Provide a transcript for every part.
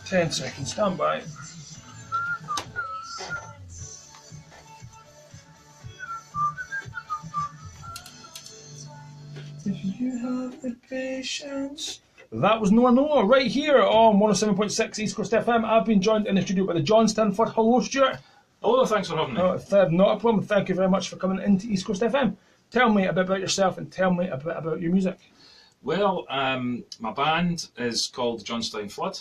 10 seconds, stand by. If you have the patience. That was Noah Noah right here on 107.6 East Coast FM. I've been joined in the studio by the Johnstown Flood. Hello, Stuart. Hello, thanks for having me. Not a problem. Thank you very much for coming into East Coast FM. Tell me a bit about yourself and tell me a bit about your music. Well, my band is called Johnstown Flood,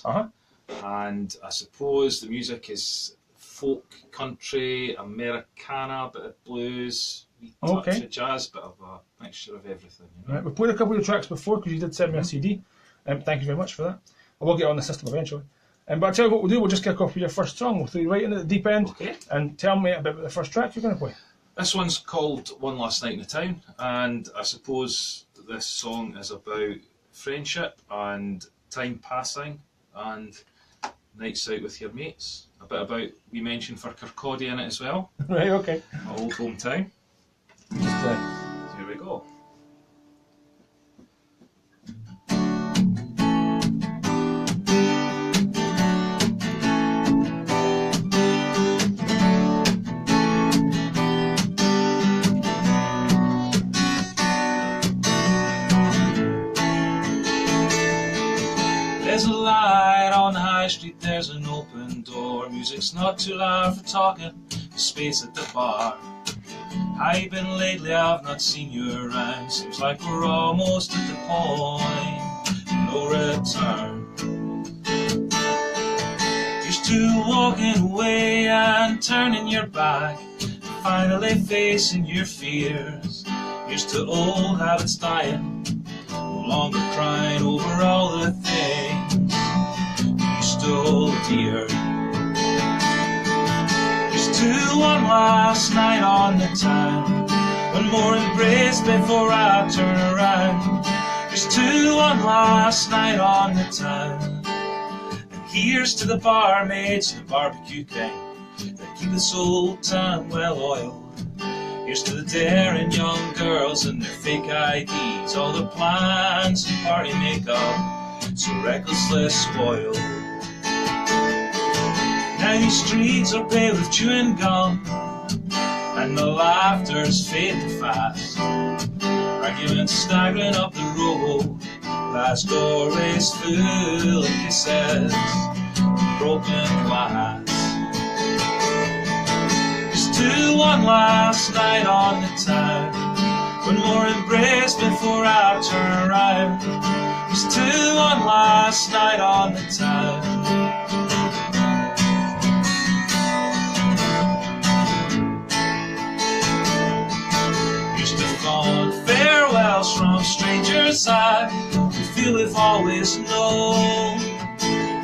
and I suppose the music is folk, country, Americana, bit of blues, wee touch of jazz, bit of a mixture of everything. You know? Right, we've played a couple of tracks before because you did send me a CD. Thank you very much for that. I will get on the system eventually. But I'll tell you what we'll do, we'll just kick off with your first song. We'll throw you right into the deep end and tell me a bit about the first track you're going to play. This one's called One Last Night in the Town, and I suppose this song is about friendship and time passing and nights out with your mates. A bit about, we mentioned for Kirkcaldy in it as well. Right, okay. My old hometown. Just play. Here we go. There's a light on the high street, there's an open door. Music's not too loud for talking, there's space at the bar. How you been lately? I've not seen you around. Seems like we're almost at the point, no return. Used to walking away and turning your back, finally facing your fears. Used to old habits dying, no longer crying over all the things you used to hold dear. Used to one last night on the town, one more embrace before I turn around. Used to one last night on the town, and here's to the barmaids and the barbecue king that keep this old town well oiled. Here's to the daring young girls and their fake IDs, all their plans and party makeup, so recklessly spoiled. Now these streets are paved with chewing gum, and the laughter's fading fast. Arguments staggering up the road, past doorways full of kisses and broken glass. To one last night on the town, one more embrace before I turn around. Just to one last night on the town. Used to fond farewells from strangers I feel we've always known.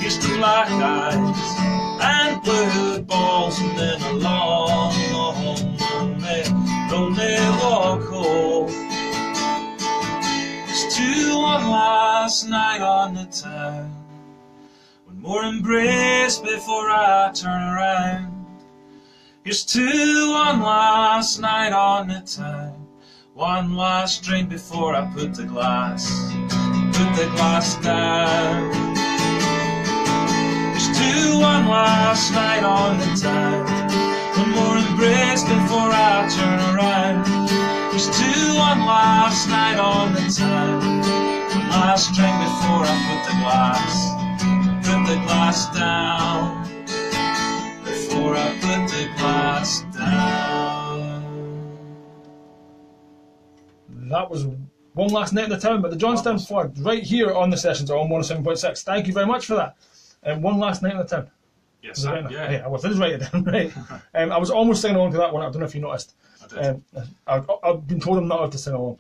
Used to black eyes and blue balls, and then a long, lonely walk home. Just to one last night on the town, one more embrace before I turn around. Here's to one last night on the town, one last drink before I put the glass down. To one last night on the town, one more embrace before I turn around. Just to one last night on the town, one last drink before I put the glass down, before I put the glass down. That was One Last Night in the Town by the Johnstown Flood, right here on the sessions on 107.6. Thank you very much for that. One Last Night in the Town. Yes, yeah. I was. I just write it down, right? I was almost singing along to that one. I don't know if you noticed. I did. I've been told I'm not allowed to sing along,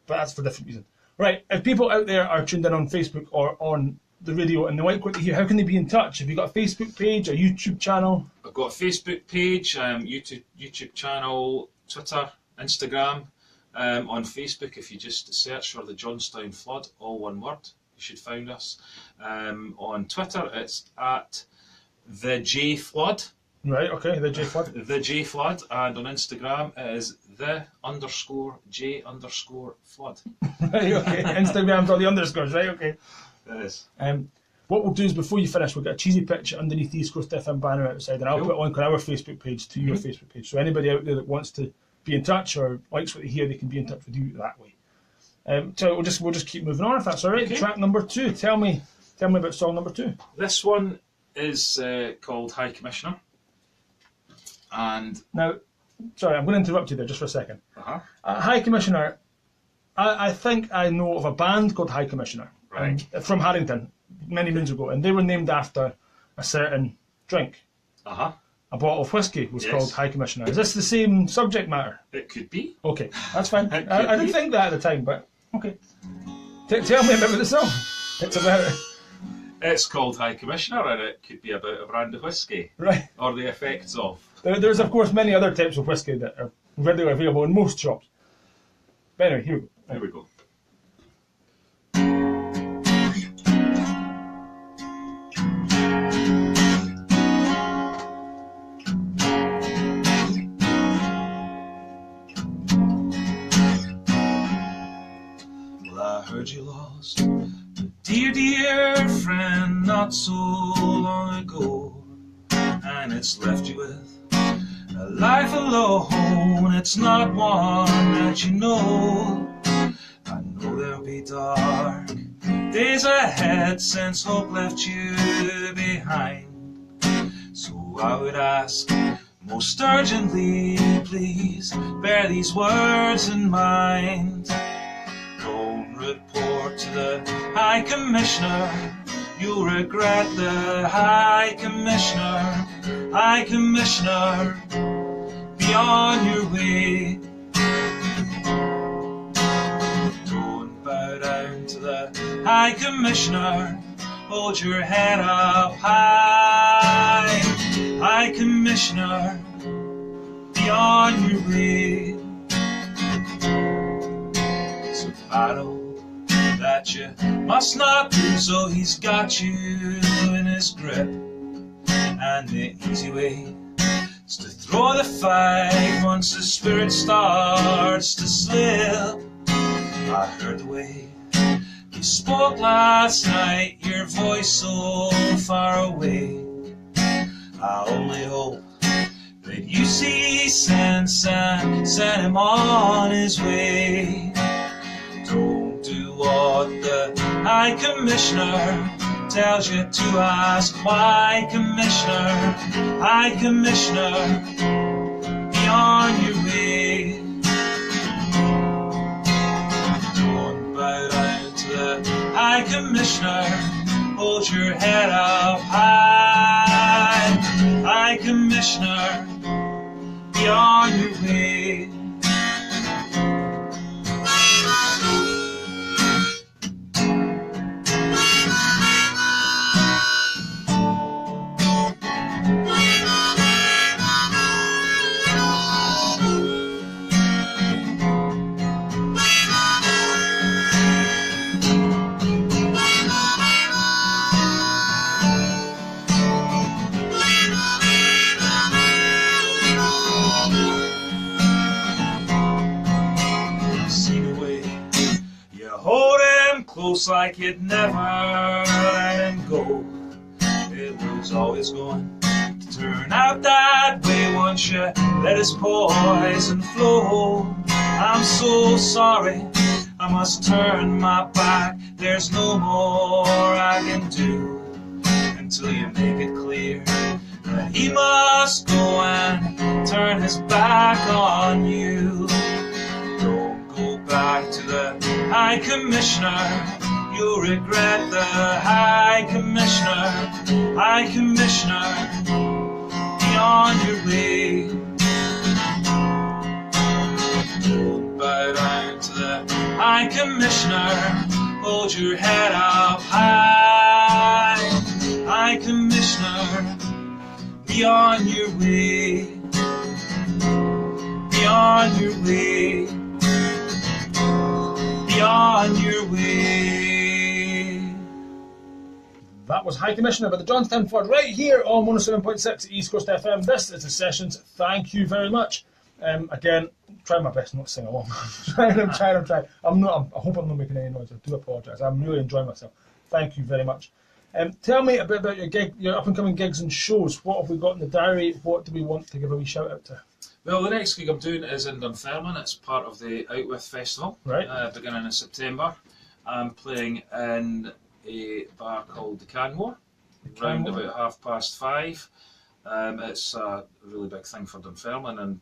but that's for different reasons. Right, if people out there are tuned in on Facebook or on the radio and they might quickly hear, how can they be in touch? Have you got a Facebook page, a YouTube channel? I've got a Facebook page, YouTube channel, Twitter, Instagram. On Facebook, if you just search for the Johnstown Flood, all one word, you should find us. On Twitter, it's at the J Flood. Right, okay, the J Flood. The J Flood, and on Instagram it is the_J_Flood. Right, okay. Instagram's all the underscores, right, okay. It is. what we'll do is before you finish, we'll get a cheesy picture underneath the East Coast FM banner outside, and I'll put it on our Facebook page to your Facebook page. So anybody out there that wants to be in touch or likes what they hear, they can be in touch with you that way. So we'll just keep moving on if that's all right. Okay. Track number 2. Tell me about song number 2. This one is called High Commissioner. And now, sorry, I'm going to interrupt you there just for a second. High Commissioner, I think I know of a band called High Commissioner, right, from Harrington many moons ago, and they were named after a certain drink. A bottle of whiskey was called High Commissioner. Is this the same subject matter? It could be. Okay, that's fine. I didn't think that at the time, but okay. Tell me about the song. It's about... It's called High Commissioner, and it could be about a brand of whiskey. Right. Or the effects of. There's, of course, many other types of whiskey that are readily available in most shops. But anyway, here we go. Here we go. Heard you lost a dear, dear friend not so long ago, and it's left you with a life alone. It's not one that you know. I know there'll be dark days ahead since hope left you behind. So I would ask most urgently, please bear these words in mind. Report to the High Commissioner. You'll regret the High Commissioner. High Commissioner, be on your way. Don't bow down to the High Commissioner. Hold your head up high. High Commissioner, be on your way. So battle that you must not lose, so he's got you in his grip. And the easy way is to throw the fight once the spirit starts to slip. I heard the way you spoke last night, your voice so far away. I only hope that you see sense and send him on his way. Don't do what the High Commissioner tells you to ask. Why, Commissioner? High Commissioner, be on your way. Don't bow down to the High Commissioner. Hold your head up high. High Commissioner, be on your way. Close like you'd never let him go. It was always going to turn out that way once you let his poison flow. I'm so sorry, I must turn my back. There's no more I can do until you make it clear that he must go and turn his back on you. Don't go back to the High Commissioner. You'll regret the High Commissioner. High Commissioner, be on your way. Don't bow down to the High Commissioner. Hold your head up high. High Commissioner, be on your way. Be on your way. Be on your way. That was High Commissioner by the Johnstown Flood right here on 107.6 East Coast FM. This is the Sessions. Thank you very much. Again, trying my best not to sing along. I'm trying. I hope I'm not making any noise. I do apologise. I'm really enjoying myself. Thank you very much. Tell me a bit about your up and coming gigs and shows. What have we got in the diary? What do we want to give a wee shout out to? Well, the next gig I'm doing is in Dunfermline. It's part of the Out With Festival, right? Beginning in September. I'm playing in a bar called the Canmore, around about 5:30. It's a really big thing for Dunfermline, and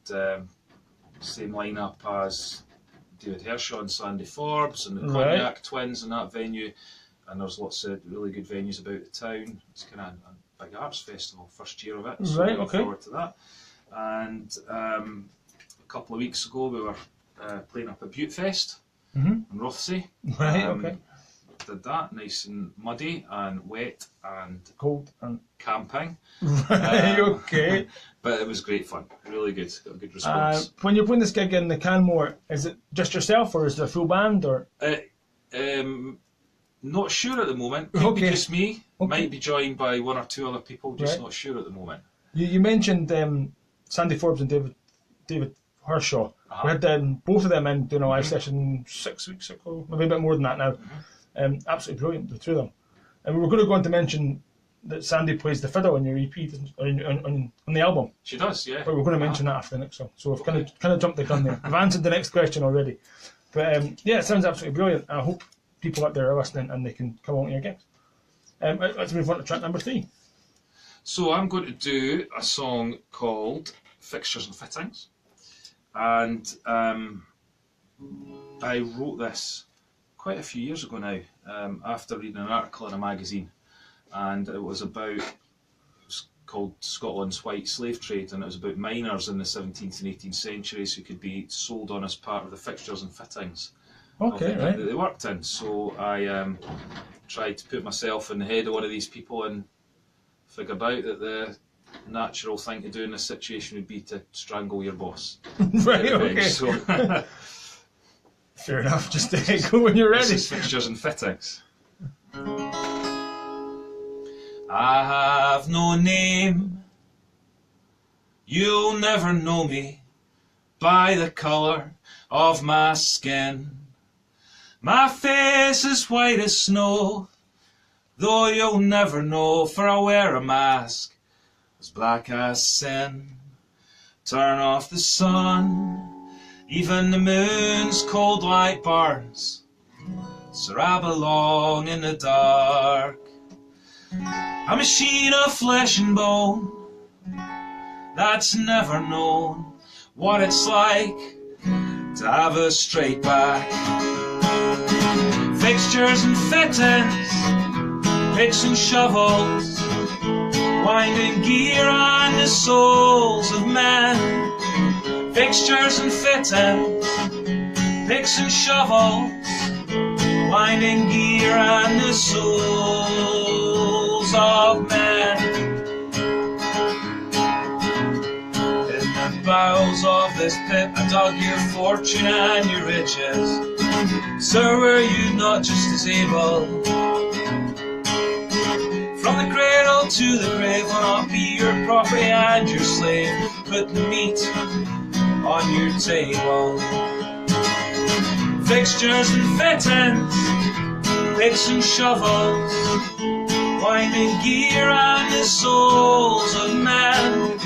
same lineup as David Hershaw and Sandy Forbes and the Cognac Twins in that venue. And there's lots of really good venues about the town. It's kind of a big arts festival, first year of it, so looking forward to that. And a couple of weeks ago we were playing up at Butte Fest in Rothesay. Did that, nice and muddy and wet and cold and camping. Okay. But it was great fun, really good, got a good response. When you're playing this gig in the Canmore, is it just yourself or is there a full band? Or not sure at the moment. Could be just me. Might be joined by one or two other people, just not sure at the moment. You mentioned Sandy Forbes and David Hershaw. We had both of them in doing a live session 6 weeks ago, maybe a bit more than that now. Absolutely brilliant, the two of them. And we were going to go on to mention that Sandy plays the fiddle on your EP, on the album. She does, yeah. But we're going to mention that after the next song. So we've kind of jumped the gun there. We've answered the next question already. But yeah, it sounds absolutely brilliant. I hope people out there are listening and they can come on to your gigs. Let's move on to track number 3. So I'm going to do a song called Fixtures and Fittings. And I wrote this quite a few years ago now, after reading an article in a magazine. And it was called Scotland's White Slave Trade, and it was about miners in the 17th and 18th centuries who could be sold on as part of the fixtures and fittings that they worked in. So I tried to put myself in the head of one of these people and figured out that the natural thing to do in this situation would be to strangle your boss. So fair enough, just go when you're ready. This is Fixtures and Fittings. I have no name, you'll never know me by the colour of my skin. My face is white as snow, though you'll never know, for I wear a mask as black as sin. Turn off the sun, even the moon's cold light burns, so I belong in the dark. A machine of flesh and bone that's never known what it's like to have a straight back. Fixtures and fittings, picks and shovels, winding gear on the souls of men. Fixtures and fittings, picks and shovels, winding gear on the souls of men. In the bowels of this pit I dug your fortune and your riches. Sir, were you not just as able? From the cradle to the grave, will not be your property and your slave. Put the meat on your table. Fixtures and fittings, picks and shovels, winding gear on the souls of men.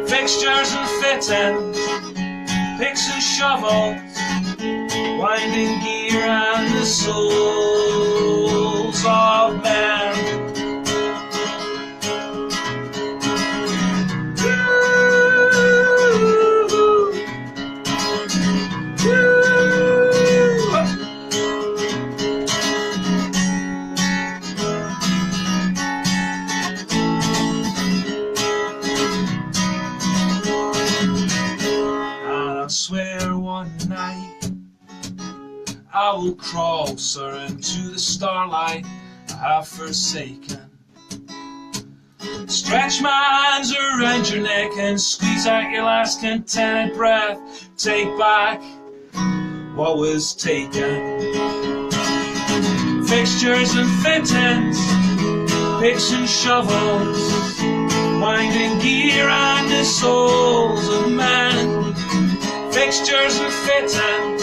Fixtures and fittings, picks and shovels, winding gear on the souls of men. I will crawl, sir, into the starlight I have forsaken. Stretch my hands around your neck and squeeze out your last contented breath. Take back what was taken. Fixtures and fittings, picks and shovels, winding gear on the souls of men. Fixtures and fittings,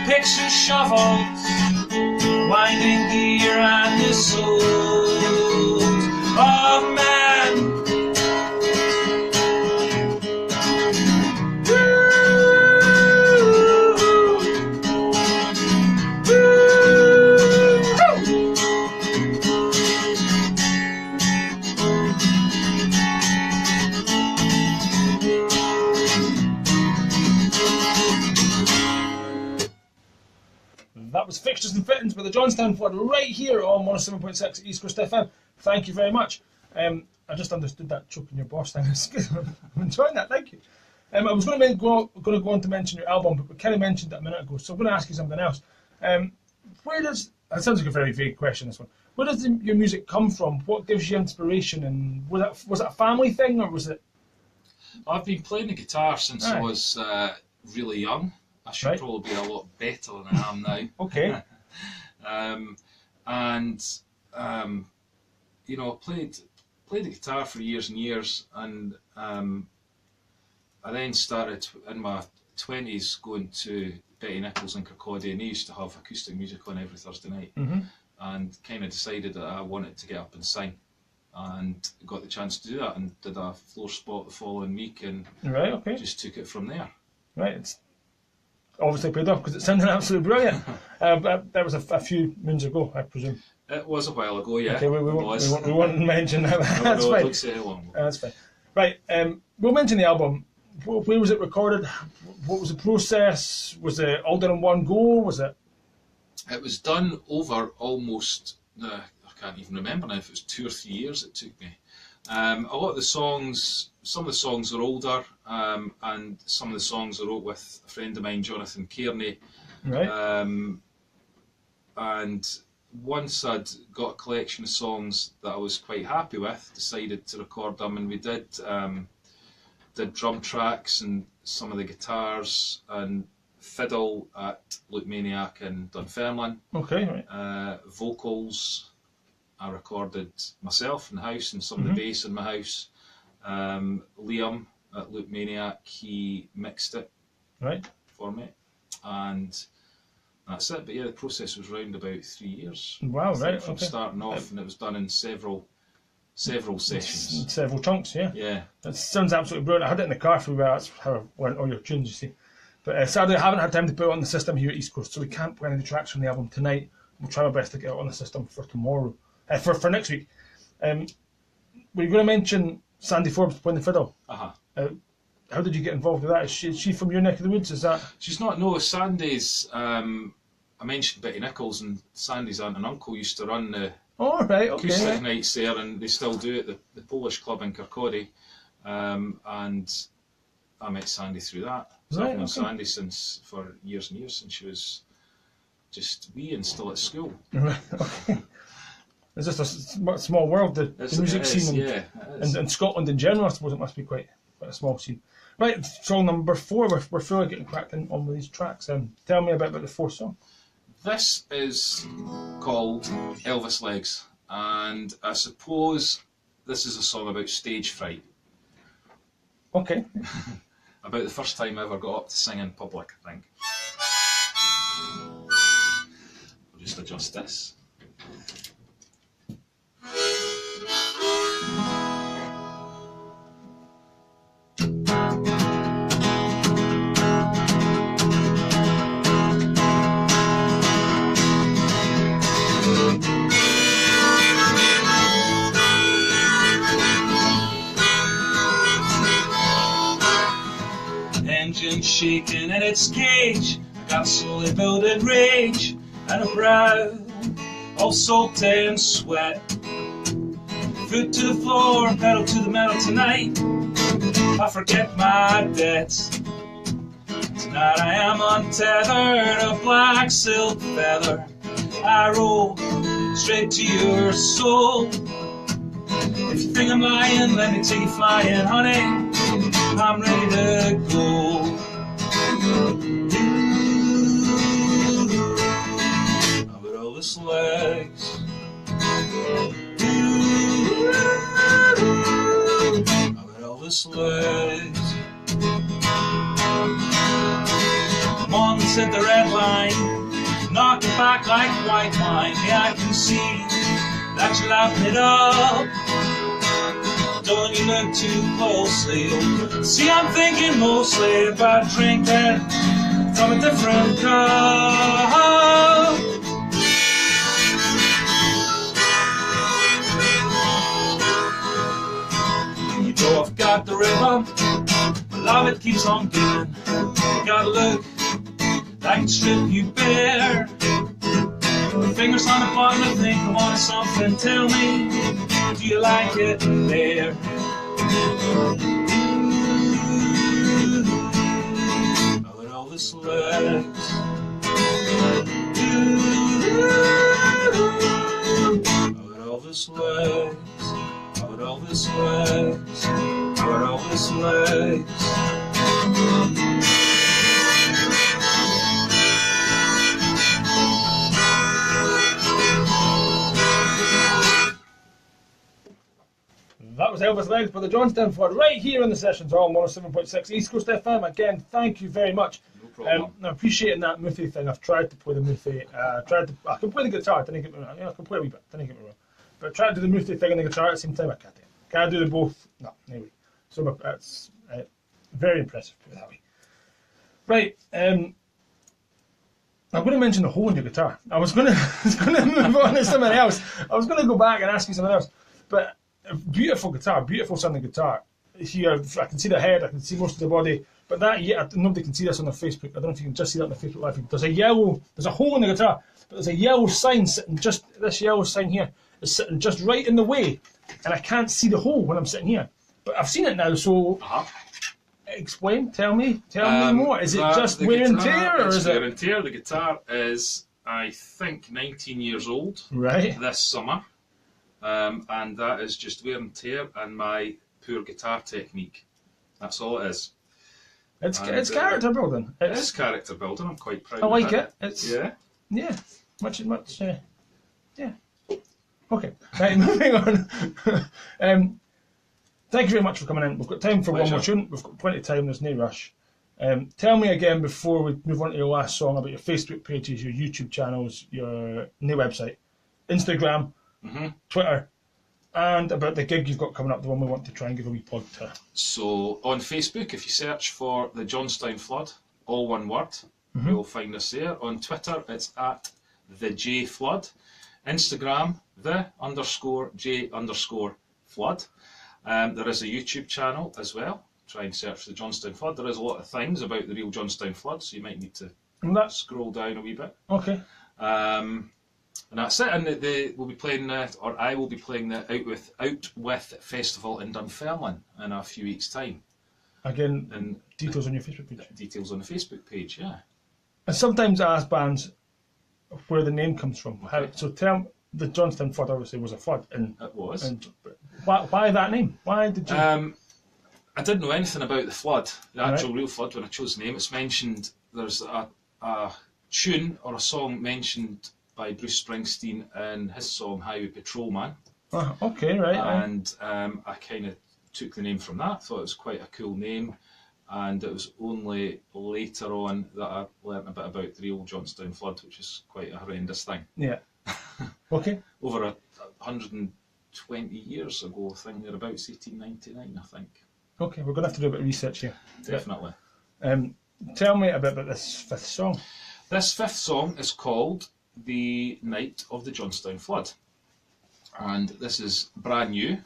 picks and shovels, winding gear on the souls That was Fixtures and Fittings with the Johnstown Flood right here on 107.6 East Coast FM. Thank you very much. I just understood that choking your boss thing. It's good. I'm enjoying that, thank you. I was going to go on to mention your album, but we kind of mentioned it a minute ago, so I'm going to ask you something else. Where does, that sounds like a very vague question, this one. Where does your music come from? What gives you inspiration? And was it a family thing, or was it... I've been playing the guitar since I was really young. I should probably be a lot better than I am now. Okay. You know, played the guitar for years and years, and I then started in my 20s going to Betty Nichols and Kirkcaldy, and they used to have acoustic music on every Thursday night, and kind of decided that I wanted to get up and sing, and got the chance to do that, and did a floor spot the following week, and just took it from there. Right, it's obviously paid off because it sounded absolutely brilliant. But that was a few moons ago, I presume. It was a while ago, yeah. Okay, we won't mention that. That's fine. Don't say how long. That's fine. Right, we'll mention the album. Where was it recorded? What was the process? Was it all done in one go? Was it? It was done over almost, I can't even remember now if it was 2 or 3 years it took me. A lot of the songs, some of the songs are older, and some of the songs I wrote with a friend of mine, Jonathan Kearney. Right. And once I'd got a collection of songs that I was quite happy with, decided to record them, and we did drum tracks and some of the guitars and fiddle at Luke Maniac in Dunfermline. Okay, right. Vocals, I recorded myself in the house and some of the bass in my house. Liam at Luke Maniac, he mixed it for me, and that's it. But yeah, the process was around about 3 years. Wow, right. From starting off, and it was done in several sessions. Several chunks, yeah. Yeah. That sounds absolutely brilliant. I had it in the car for a while. That's how I learned all your tunes, you see. But sadly, I haven't had time to put it on the system here at East Coast, so we can't play any of the tracks from the album tonight. We'll try our best to get it on the system for tomorrow. For next week. Were you going to mention Sandy Forbes playing the fiddle? How did you get involved with that? Is she from your neck of the woods? Is that? She's not. No, Sandy's. I mentioned Betty Nichols, and Sandy's aunt and uncle used to run the acoustic nights there, and they still do it. The Polish club in Kirkcaldy, and I met Sandy through that. So I've known Sandy for years and years, since she was just wee and still at school. Right. Okay. It's just a small world, the music scene in Scotland in general. I suppose it must be quite a small scene. Right, song number 4. We're fully getting cracked on with these tracks. Tell me a bit about the 4th song. This is called Elvis Legs, and I suppose this is a song about stage fright. Okay. About the first time I ever got up to sing in public, I think. I'll just adjust this. Engine shaking in its cage, I got slowly building rage, and a brow all soaked in sweat. Foot to the floor, pedal to the metal tonight. I forget my debts. Tonight I am untethered, a black silk feather. I roll straight to your soul. If you think I'm lying, let me take you flying, honey. I'm ready to go. I've got Elvis legs. I've got Elvis legs. Come on, let's hit the red line. Knock it back like white wine. Yeah, I can see that you're lapping it up. Don't you look too closely. See, I'm thinking mostly about drinking from a different cup. You know I've got the rhythm, my love it keeps on giving. You gotta look, I can strip you bare. fingers on the button, I think I want something. Tell me, do you like it there? How it Elvis looks. How it Elvis looks. How it Elvis looks. How it Elvis looks. That was Elvis Legs by the Johnstown Flood, right here in the sessions on 107.6 East Coast FM. Again, thank you very much. No problem. I'm appreciating that Muthi thing. I've tried to play the Muthi. I can play the guitar, didn't get me wrong. I can play a wee bit, didn't get me wrong. But I tried to do the Muthi thing and the guitar at the same time. I can't do it. Can I do them both? No, anyway. So that's very impressive, put it that way. Right, I'm going to mention the hole in your guitar. I was going to move on to something else. I was going to go back and ask you something else. But beautiful guitar, beautiful sounding guitar. Here, I can see the head, I can see most of the body, but nobody can see this on the Facebook. I don't know if you can just see that on the Facebook Live. There's a hole in the guitar, but there's a yellow sign sitting this yellow sign here is sitting just right in the way, and I can't see the hole when I'm sitting here. But I've seen it now, so explain, tell me more. Is it just wear and tear, or is it? Wear and tear. The guitar is, I think, 19 years old. Right. This summer. And that is just wear and tear and my poor guitar technique. That's all it is. It's character building. It is character building. I'm quite proud. I like of it. It's yeah. Much. Yeah. Okay. Right. Moving on. Thank you very much for coming in. We've got time for one more tune. We've got plenty of time. There's no rush. Tell me again before we move on to your last song about your Facebook pages, your YouTube channels, your new website, Instagram. Twitter, and about the gig you've got coming up, the one we want to try and give a wee plug to. So on Facebook, if you search for the Johnstown Flood, all one word, you'll find us there. On Twitter, it's at the J Flood. Instagram, the_J_Flood. There is a YouTube channel as well. Try and search for the Johnstown Flood. There is a lot of things about the real Johnstown Flood, so you might need to scroll down a wee bit. Okay. And that's it. And we'll be playing, or I will be playing the Out With Festival in Dunfermline in a few weeks' time. Again, and details on your Facebook page. Details on the Facebook page, yeah. And sometimes I ask bands where the name comes from. Okay. So tell the Johnstown Flood obviously was a flood. It was. And why that name? Why did you? I didn't know anything about the flood, the actual real flood, when I chose the name. It's mentioned. There's a tune or a song mentioned by Bruce Springsteen in his song Highway Patrolman. Okay, right. And I kind of took the name from that, thought it was quite a cool name, and it was only later on that I learnt a bit about the real Johnstown Flood, which is quite a horrendous thing. Yeah. Okay. Over 120 years ago, I think, thereabouts 1899, I think. Okay, we're going to have to do a bit of research here. Definitely. Tell me a bit about this fifth song. This fifth song is called The Night of the Johnstown Flood, and this is brand new.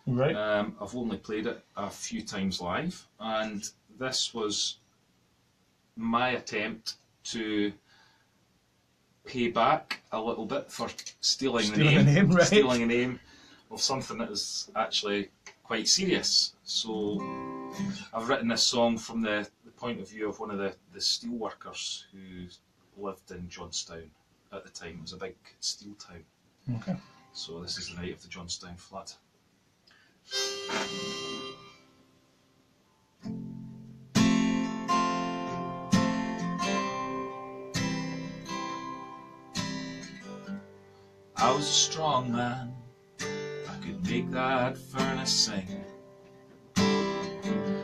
Right. I've only played it a few times live, and this was my attempt to pay back a little bit for stealing the name, right. Stealing a name of something that is actually quite serious. So I've written this song from the point of view of one of the steel workers who lived in Johnstown at the time. It was a big steel town. Okay. So this is the night of the Johnstown Flood. I was a strong man, I could make that furnace sing,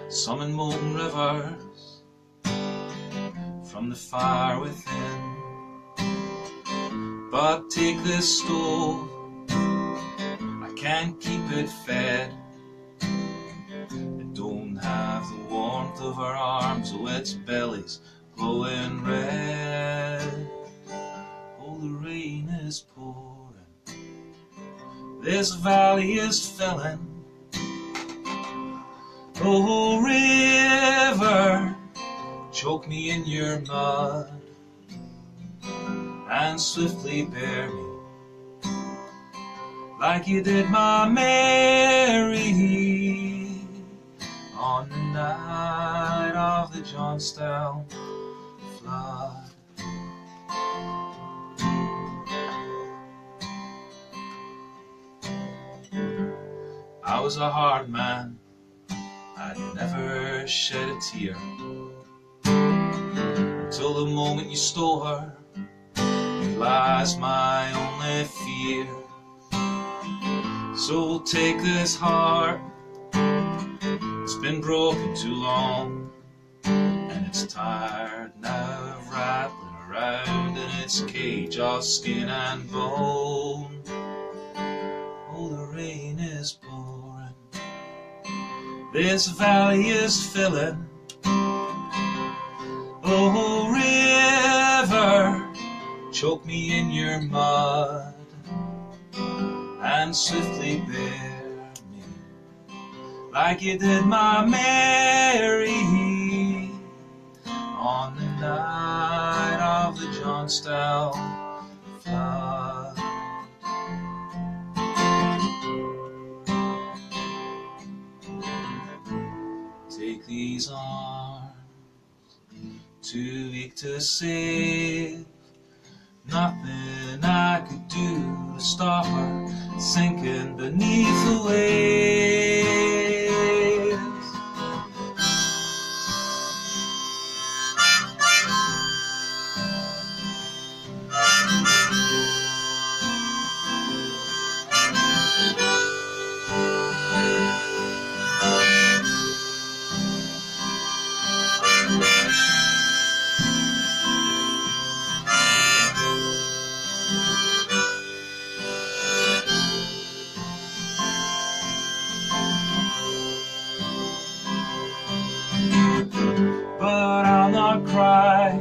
summon molten rivers from the fire within. But take this stove, I can't keep it fed. It don't have the warmth of our arms, oh its belly's glowing red. Oh, the rain is pouring, this valley is filling. Oh, river, choke me in your mud, and swiftly bear me, like you did my Mary on the night of the Johnstown flood. I was a hard man, I'd never shed a tear, until the moment you stole her, it lies my only fear. So take this heart, it's been broken too long, and it's tired now of rattling around in its cage of skin and bone. Oh, the rain is pouring, this valley is filling. Oh, river, choke me in your mud and swiftly bear me, like you did my Mary on the night of the Johnstown flood. Take these arms, too weak to save, nothing I could do to stop her sinking beneath the waves. But I'll not cry,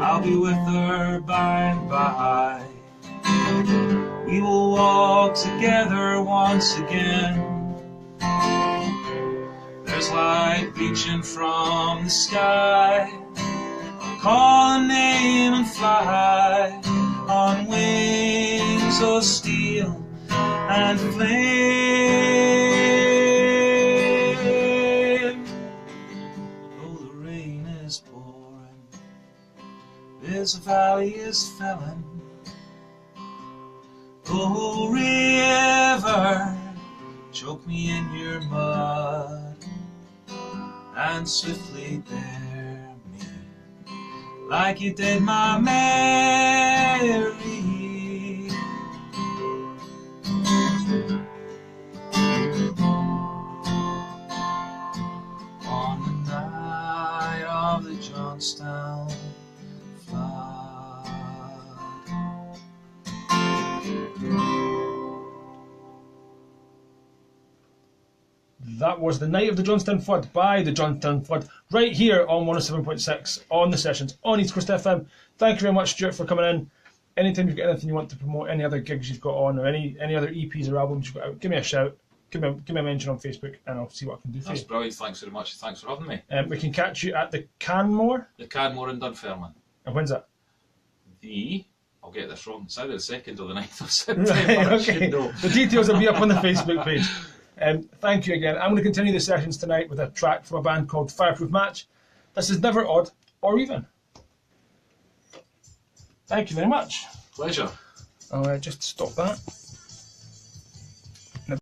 I'll be with her by and by. We will walk together once again. There's light reaching from the sky. I'll call a name and fly on wings of steel and flame. Oh, the rain is pouring, this valley is filling. Oh, river, choke me in your mud and swiftly bear me, like you did my Mary on the night of the Johnstown flood. That was The Night of the Johnstown Flood by the Johnstown Flood, right here on 107.6 on the sessions on East Coast FM. Thank you very much, Stuart, for coming in. Anytime you've got anything you want to promote, any other gigs you've got on, or any other EPs or albums you've got out, give me a shout. Give me a mention on Facebook, and I'll see what I can do for you. That's brilliant. Thanks very much. Thanks for having me. We can catch you at the Canmore. The Canmore in Dunfermline. And when's that? I'll get this wrong. It's either the 2nd or the 9th of September. Right, I should okay. know. The details will be up on the Facebook page. Thank you again. I'm going to continue the sessions tonight with a track from a band called Fireproof Match. This is Never Odd or Even. Thank you very much. Pleasure. I'll just stop that.